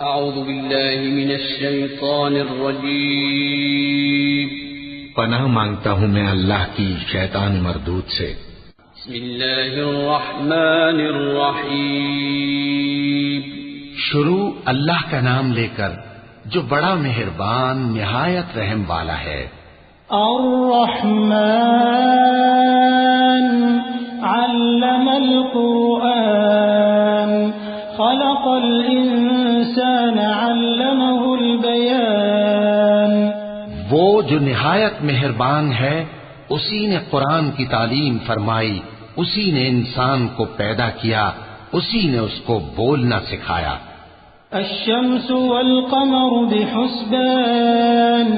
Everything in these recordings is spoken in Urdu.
اعوذ باللہ من الشیطان الرجیم پناہ مانگتا ہوں میں اللہ کی شیطان مردود سے۔ بسم اللہ الرحمن الرحیم شروع اللہ کا نام لے کر جو بڑا مہربان نہایت رحم والا ہے۔ الرحمن علم القرآن خلق الانسان علمه البیان۔ وہ جو نہایت مہربان ہے اسی نے قرآن کی تعلیم فرمائی، اسی نے انسان کو پیدا کیا، اسی نے اس کو بولنا سکھایا۔ الشمس والقمر بحسبان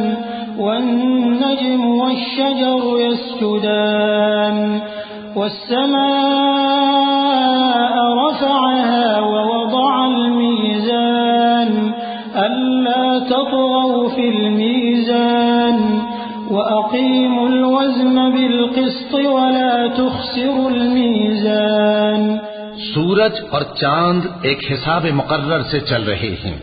والنجم والشجر يسجدان والسماء رفعها ووضع الميزان ألا تطغوا في الميزان وأقيموا الوزن بالقسط ولا تخسروا الميزان۔ سورج اور چاند ایک حساب مقرر سے چل رہے ہیں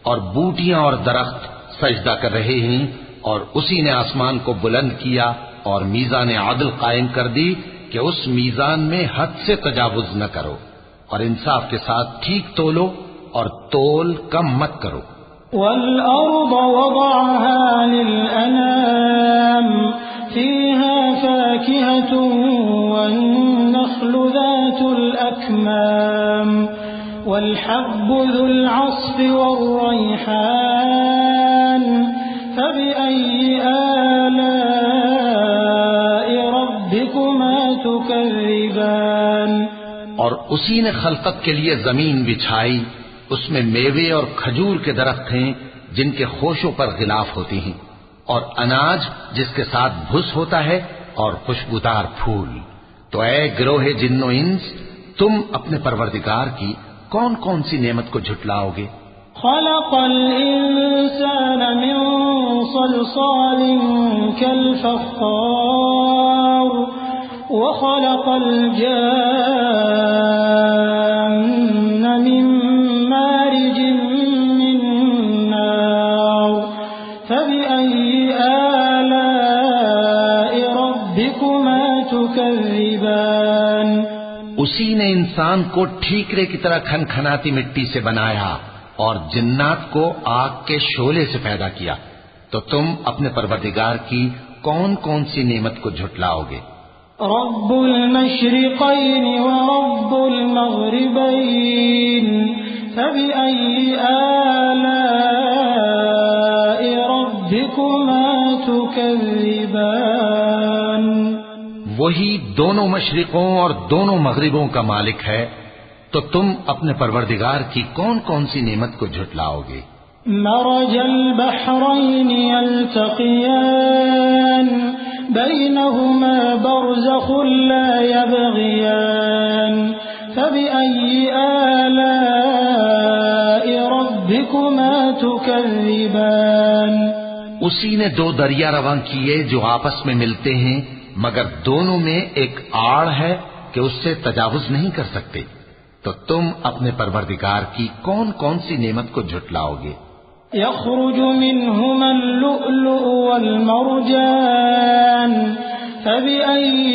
اور بوٹیاں اور درخت سجدہ کر رہے ہیں، اور اسی نے آسمان کو بلند کیا اور میزان عدل قائم کر دی کہ اس میزان میں حد سے تجاوز نہ کرو، اور انصاف کے ساتھ ٹھیک تولو اور تول کم مت کرو۔ والأرض وضعها للأنام فيها فاكهة والنخل ذات الأكمام والحب ذو العصف والريحان فبأي آلاء ربكما تكذبان۔ اور اسی نے خلقت کے لیے زمین بچھائی، اس میں میوے اور کھجور کے درخت ہیں جن کے خوشوں پر غلاف ہوتی ہیں، اور اناج جس کے ساتھ بھس ہوتا ہے، اور خوشبودار پھول۔ تو اے گروہ جن و انس، تم اپنے پروردگار کی کون کون سی نعمت کو جھٹلاؤ گے؟ خلق الإنسان من صلصال كالفخار وخلق الجان من مارج من نار فبأي آلاء ربكما تكذبان۔ اسی نے انسان کو ٹھیکرے کی طرح کھنکھناتی مٹی سے بنایا اور جنات کو آگ کے شعلے سے پیدا کیا، تو تم اپنے پروردگار کی کون کون سی نعمت کو جھٹلاؤ گے؟ رب المشرقين ورب المغربين فبأي آلاء ربكما تكذبان۔ وہی دونوں مشرقوں اور دونوں مغربوں کا مالک ہے، تو تم اپنے پروردگار کی کون کون سی نعمت کو جھٹلاؤ گے؟ مرج البحرين يلتقيان بينهما برزخ لا يبغيان فبأي آلاء ربكما تكذبان۔ اسی نے دو دریا رواں کیے جو آپس میں ملتے ہیں، مگر دونوں میں ایک آڑ ہے کہ اس سے تجاوز نہیں کر سکتے، تو تم اپنے پروردگار کی کون کون سی نعمت کو جھٹلاؤ گے؟ يخرج منهما اللؤلؤ والمرجان فبأي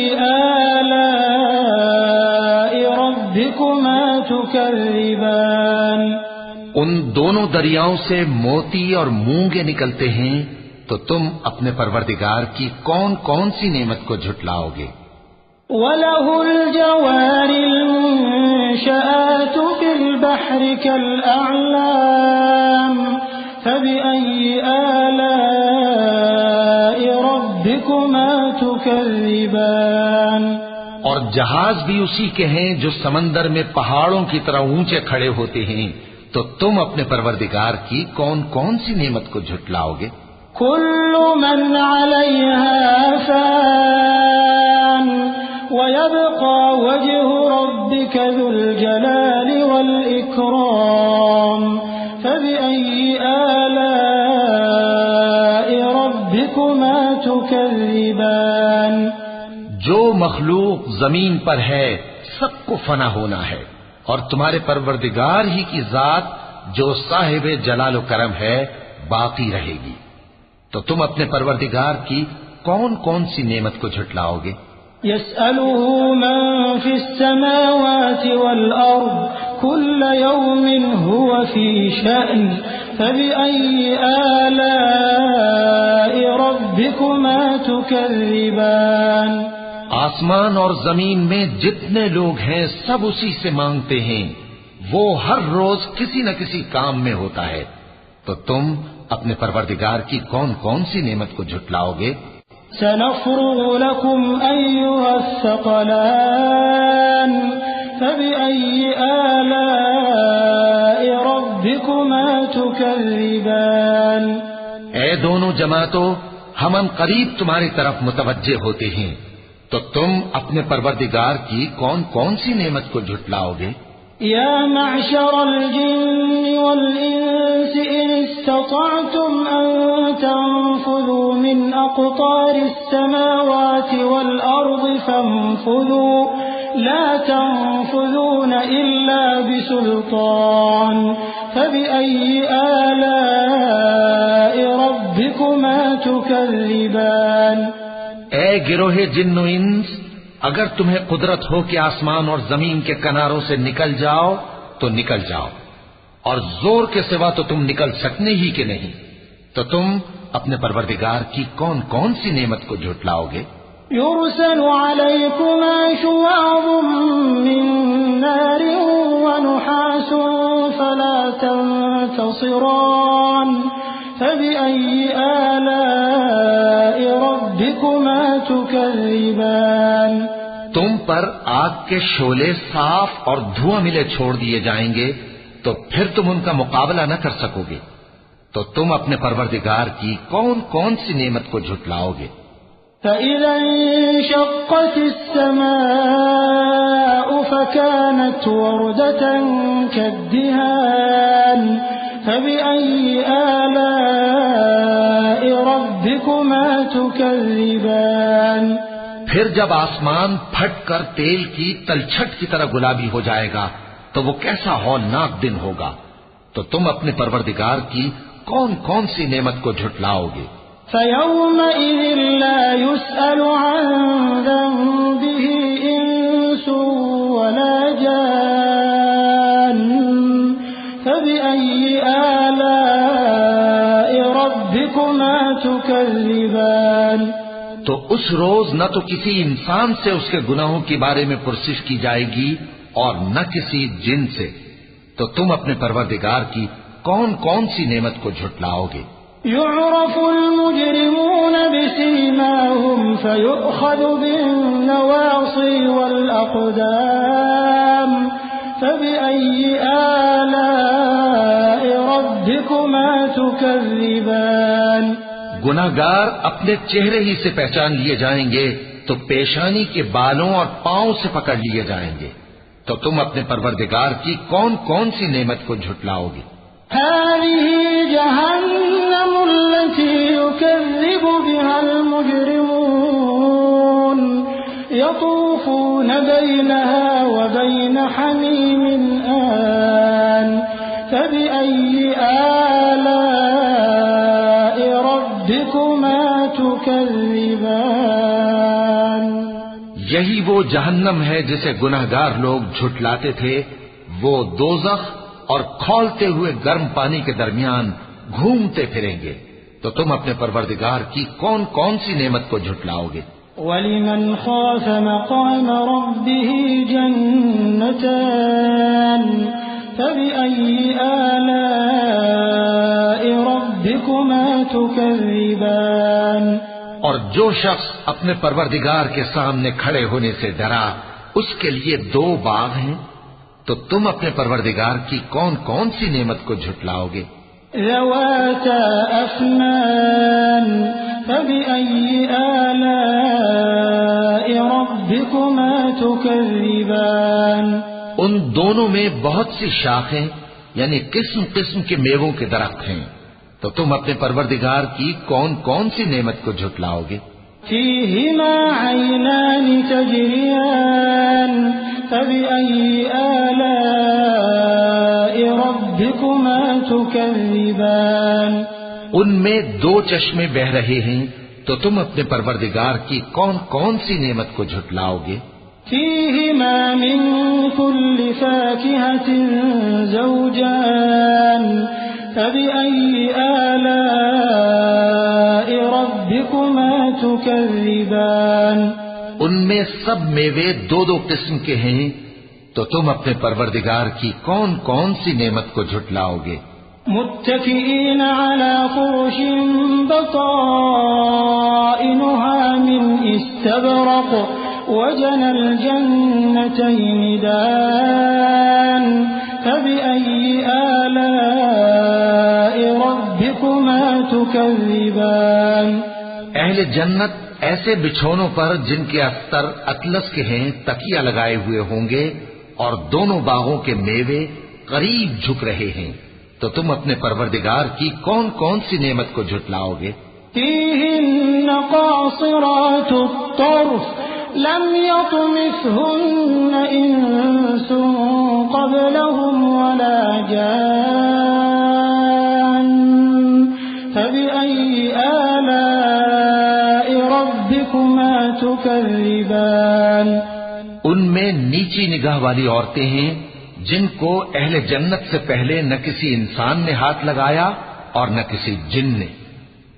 آلاء ربكما تكذبان۔ ان دونوں دریاؤں سے موتی اور مونگے نکلتے ہیں، تو تم اپنے پروردگار کی کون کون سی نعمت کو جھٹلاؤ گے؟ وَلَهُ الْجَوَارِ الْمُنشَآتُ فِي الْبَحْرِ كَالْأَعْلَامِ فَبِأَيِّ آلَاءِ رَبِّكُمَا تُكَذِّبَانِ۔ اور جہاز بھی اسی کے ہیں جو سمندر میں پہاڑوں کی طرح اونچے کھڑے ہوتے ہیں، تو تم اپنے پروردگار کی کون کون سی نعمت کو جھٹلاؤ گے؟ كل من عليها فان ويبقى وجه ربك ذو الجلال والإكرام فبأي آلاء ربكما تكذبان۔ جو مخلوق زمین پر ہے سب کو فنا ہونا ہے، اور تمہارے پروردگار ہی کی ذات جو صاحب جلال و کرم ہے باقی رہے گی. تو تم اپنے پروردگار کی کون کون سی نعمت کو جھٹلاؤ گے؟ يسأله من في السماوات والأرض كل يوم هو في شأن فبأي آلاء ربكما تكذبان. آسمان اور زمین میں جتنے لوگ ہیں سب اسی سے مانگتے ہیں. وہ ہر روز کسی نہ کسی کام میں ہوتا ہے. تو تم اپنے پروردگار کی کون کون سی نعمت کو جھٹلاؤ گے؟ سنفرغ لكم أيها الثقلان فبأي آلاء ربكما تكذبان. اے دونوں جماعتوں، ہم ان قریب تمہاری طرف متوجہ ہوتے ہیں. تو تم اپنے پروردگار کی کون کون سی نعمت کو جھٹلاؤ گے؟ يا معشر الجن والإنس إن استطعتم أن تنفذوا من أقطار السماوات والأرض فانفذوا لا تنفذون إلا بسلطان فبأي آلاء ربكما تكذبان. اے گروہ جن و انس، اگر تمہیں قدرت ہو کہ آسمان اور زمین کے کناروں سے نکل جاؤ تو نکل جاؤ، اور زور کے سوا تو تم نکل سکنے ہی کہ نہیں. تو تم اپنے پروردگار کی کون کون سی نعمت کو جھٹلاؤ گے؟ يرسل عليكما شواظ من نار ونحاس فلا تنتصران فبأي آلاء ربكما تكذبان. تم پر آگ کے شعلے صاف اور دھواں ملے چھوڑ دیے جائیں گے تو پھر تم ان کا مقابلہ نہ کر سکو گے. تو تم اپنے پروردگار کی کون کون سی نعمت کو جھٹلاؤ گے؟ فإذا انشقت السماء فكانت وردة كالدهان فبأي آلاء ربكما تكذبان. پھر جب آسمان پھٹ کر تیل کی تلچھٹ کی طرح گلابی ہو جائے گا تو وہ کیسا ہولناک دن ہوگا. تو تم اپنے پروردگار کی کون کون سی نعمت کو جھٹلاؤ گے؟ فيومئذ لا يسأل عن ذنبه إنس ولا جان فبأي آلاء ربكما تكذبان. تو اس روز نہ تو کسی انسان سے اس کے گناہوں کے بارے میں پرسش کی جائے گی اور نہ کسی جن سے. تو تم اپنے پروردگار کی کون کون سی نعمت کو جھٹلاؤ گے؟ يعرف المجرمون بسيماهم فيؤخذ بالنواصي والأقدام فبأي آلاء ربكما تكذبان. گناہگار اپنے چہرے ہی سے پہچان لیے جائیں گے تو پیشانی کے بالوں اور پاؤں سے پکڑ لیے جائیں گے. تو تم اپنے پروردگار کی کون کون سی نعمت کو جھٹلاؤ گے؟ هذه جهنم التي يكذب بها المجرمون يطوفون بينها وبين حميم آن فبأي آلاء ربكما تكذبان. یہی وہ جہنم ہے جسے گناہگار لوگ جھٹلاتے تھے. وہ دوزخ اور کھولتے ہوئے گرم پانی کے درمیان گھومتے پھریں گے. تو تم اپنے پروردگار کی کون کون سی نعمت کو جھٹلاؤ گے؟ وَلِمَنْ خَافَ مَقَامَ رَبِّهِ جَنَّتَانِ فَبِأَيِّ آلَاءِ رَبِّكُمَا تُكَذِّبَانِ. اور جو شخص اپنے پروردگار کے سامنے کھڑے ہونے سے ڈرا اس کے لیے دو باغ ہیں. تو تم اپنے پروردگار کی کون کون سی نعمت کو جھٹلاؤ گے؟ ذواتا افنان فبأي آلاء ربكما تكذبان. ان دونوں میں بہت سی شاخیں یعنی قسم قسم کے میووں کے درخت ہیں. تو تم اپنے پروردگار کی کون کون سی نعمت کو جھٹلاؤ گے؟ فيهما عينان تجريان فبأي آلاء ربكما تكذبان ان میں دو چشمے بہ رہے ہیں، تو تم اپنے پروردگار کی کون کون سی نعمت کو جھٹلاؤ گے؟ فيهما من كل فاكهة زوجان فبأي آلاء ربكما تكذبان ان میں سب میوے دو دو قسم کے ہیں، تو تم اپنے پروردگار کی کون کون سی نعمت کو جھٹلاؤ گے؟ متكئين على فرش بطائنها من استبرق وجنى الجنتين دان فبأي آلاء ربكما تكذبان اہل جنت ایسے بچھونوں پر جن کے استر اطلس کے ہیں تکیہ لگائے ہوئے ہوں گے، اور دونوں باغوں کے میوے قریب جھک رہے ہیں، تو تم اپنے پروردگار کی کون کون سی نعمت کو جھٹلاؤ گے؟ فيهن قاصرات الطرف لم يطمثهن إنس قبلهم ولا جان فبأي آلاء ربكما تكذبان ان میں نیچی نگاہ والی عورتیں ہیں جن کو اہل جنت سے پہلے نہ کسی انسان نے ہاتھ لگایا اور نہ کسی جن نے،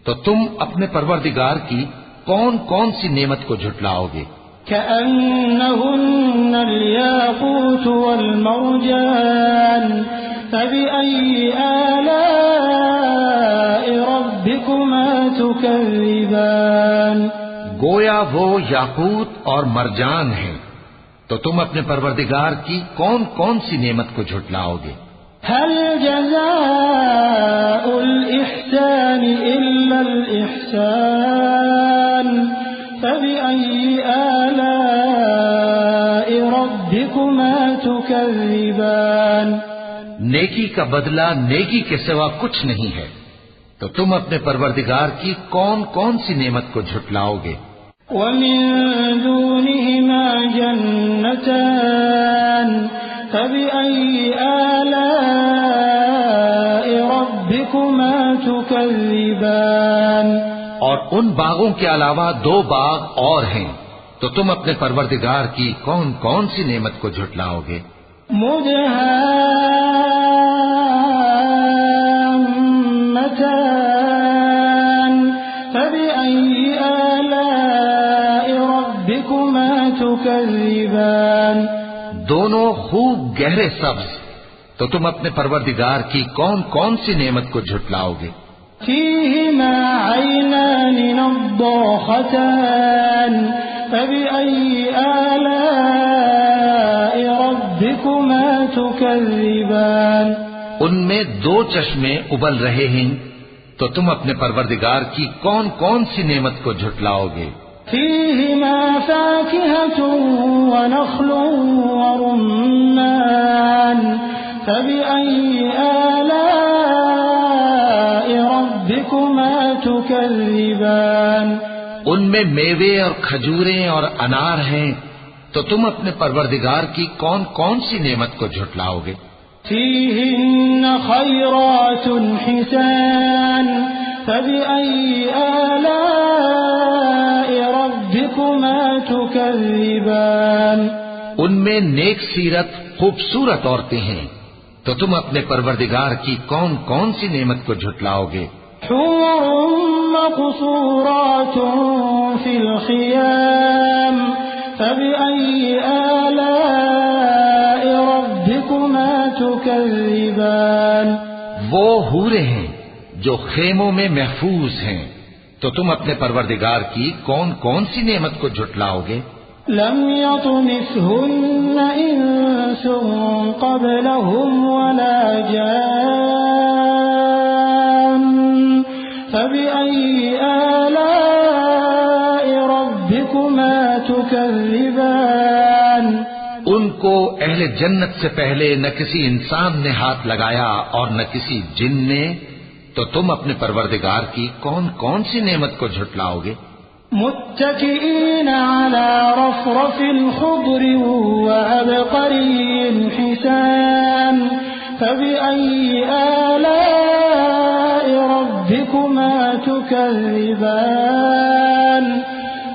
تو تم اپنے پروردگار کی کون کون سی نعمت کو جھٹلاؤ گے؟ كأنهن الياقوت والمرجان فبأي آلاء ربكما تكذبان گویا وہ یاقوت اور مرجان ہیں، تو تم اپنے پروردگار کی کون کون سی نعمت کو جھٹلاؤ گے؟ هل جزاء الإحسان إلا الإحسان فبأي آلاء ربكما تكذبان نیکی کا بدلہ نیکی کے سوا کچھ نہیں ہے، تو تم اپنے پروردگار کی کون کون سی نعمت کو جھٹلاؤ گے؟ ومن دونهما جنتان فبأي آلاء ربكما تكذبان اور ان باغوں کے علاوہ دو باغ اور ہیں، تو تم اپنے پروردگار کی کون کون سی نعمت کو جھٹلاؤ گے؟ مدهامتان فبأي آلاء ربكما تكذبان دونوں خوب گہرے سبز، تو تم اپنے پروردگار کی کون کون سی نعمت کو جھٹلاؤ گے؟ فيهما عينان نضاختان فبأي آلاء ربكما تكذبان ان میں دو چشمے ابل رہے ہیں، تو تم اپنے پروردگار کی کون کون سی نعمت کو جھٹلاؤ گے؟ فيهما فاكهة ونخل ورمان فبأي آلاء ربكما تكذبان ان میں میوے اور کھجوریں اور انار ہیں، تو تم اپنے پروردگار کی کون کون سی نعمت کو جھٹلاؤ گے؟ فيهن خيرات حسان فبأي آلاء ربكما تكذبان ان میں نیک سیرت خوبصورت عورتیں ہیں، تو تم اپنے پروردگار کی کون کون سی نعمت کو جھٹلاؤ گے؟ حور مقصورات في الخيام فبأي آلاء ربكما تكذبان وہ حوریں ہیں جو خیموں میں محفوظ ہیں، تو تم اپنے پروردگار کی کون کون سی نعمت کو جھٹلاؤ گے؟ لم يطمثهن إنس قبلهم ولا جان فبأي آلاء ربكما تكذبان ان کو اہل جنت سے پہلے نہ کسی انسان نے ہاتھ لگایا اور نہ کسی جن نے، تو تم اپنے پروردگار کی کون کون سی نعمت کو جھٹلاؤ گے؟ متكئين على رفرف خضر وعبقري حسان فبأي آلاء ربكما تكذبان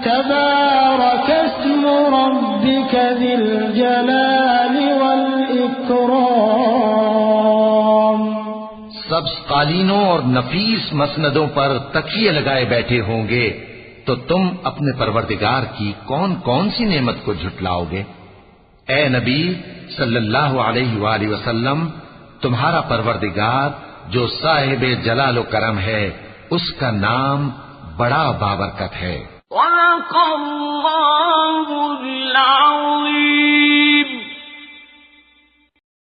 تبارك اسم ربك ذي الجلال والإكرام. سبز قالینوں اور نفیس مسندوں پر تکیے لگائے بیٹھے ہوں گے تو تم اپنے پروردگار کی کون کون سی نعمت کو جھٹلاؤ گے؟ اے نبی صلی اللہ علیہ وآلہ وسلم، تمہارا پروردگار جو صاحب جلال و کرم ہے اس کا نام بڑا بابرکت ہے. صدق اللہ العظیم.